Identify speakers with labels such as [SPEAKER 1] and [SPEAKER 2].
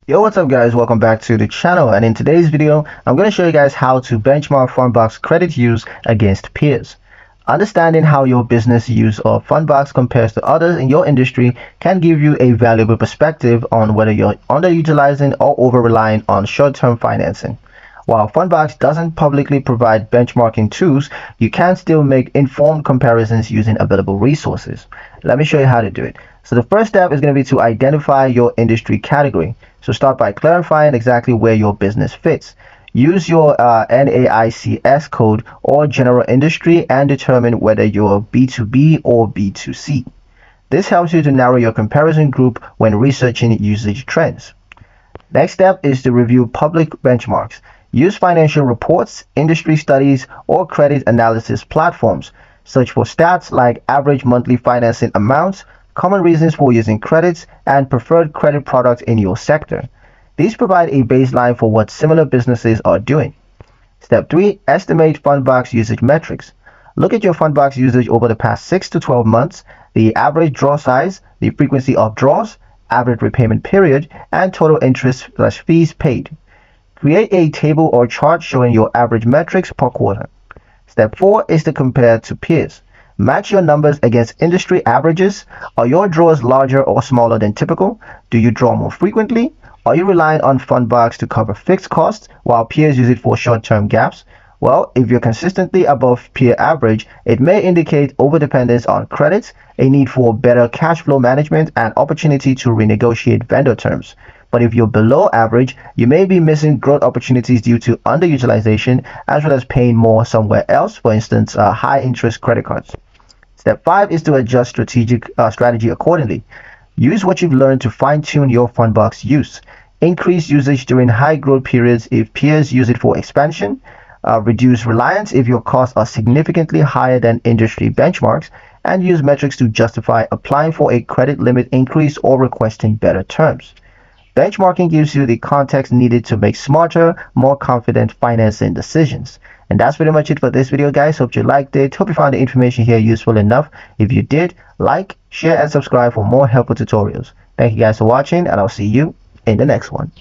[SPEAKER 1] Yo, what's up guys? Welcome back to the channel, and in today's video I'm going to show you guys how to benchmark Fundbox credit use against peers. Understanding how your business use of Fundbox compares to others in your industry can give you a valuable perspective on whether you're underutilizing or over-relying on short-term financing. While Fundbox doesn't publicly provide benchmarking tools, you can still make informed comparisons using available resources. Let me show you how to do it. So the first step is going to be to identify your industry category. So start by clarifying exactly where your business fits. Use your NAICS code or general industry and determine whether you're B2B or B2C. This helps you to narrow your comparison group when researching usage trends. Next step is to review public benchmarks. Use financial reports, industry studies, or credit analysis platforms. Search for stats like average monthly financing amounts, common reasons for using credits, and preferred credit products in your sector. These provide a baseline for what similar businesses are doing. Step 3. Estimate Fundbox usage metrics. Look at your Fundbox usage over the past 6 to 12 months, the average draw size, the frequency of draws, average repayment period, and total interest/fees paid. Create a table or chart showing your average metrics per quarter. Step 4 is to compare to peers. Match your numbers against industry averages. Are your draws larger or smaller than typical? Do you draw more frequently? Are you relying on Fundbox to cover fixed costs while peers use it for short-term gaps? Well, if you're consistently above peer average, it may indicate overdependence on credits, a need for better cash flow management, and opportunity to renegotiate vendor terms. But if you're below average, you may be missing growth opportunities due to underutilization as well as paying more somewhere else, for instance, high interest credit cards. Step 5 is to adjust strategy accordingly. Use what you've learned to fine-tune your Fundbox use. Increase usage during high growth periods if peers use it for expansion. Reduce reliance if your costs are significantly higher than industry benchmarks, and use metrics to justify applying for a credit limit increase or requesting better terms. Benchmarking gives you the context needed to make smarter, more confident financing decisions. And that's pretty much it for this video, guys. Hope you liked it. Hope you found the information here useful enough. If you did, like, share, and subscribe for more helpful tutorials. Thank you guys for watching, and I'll see you in the next one.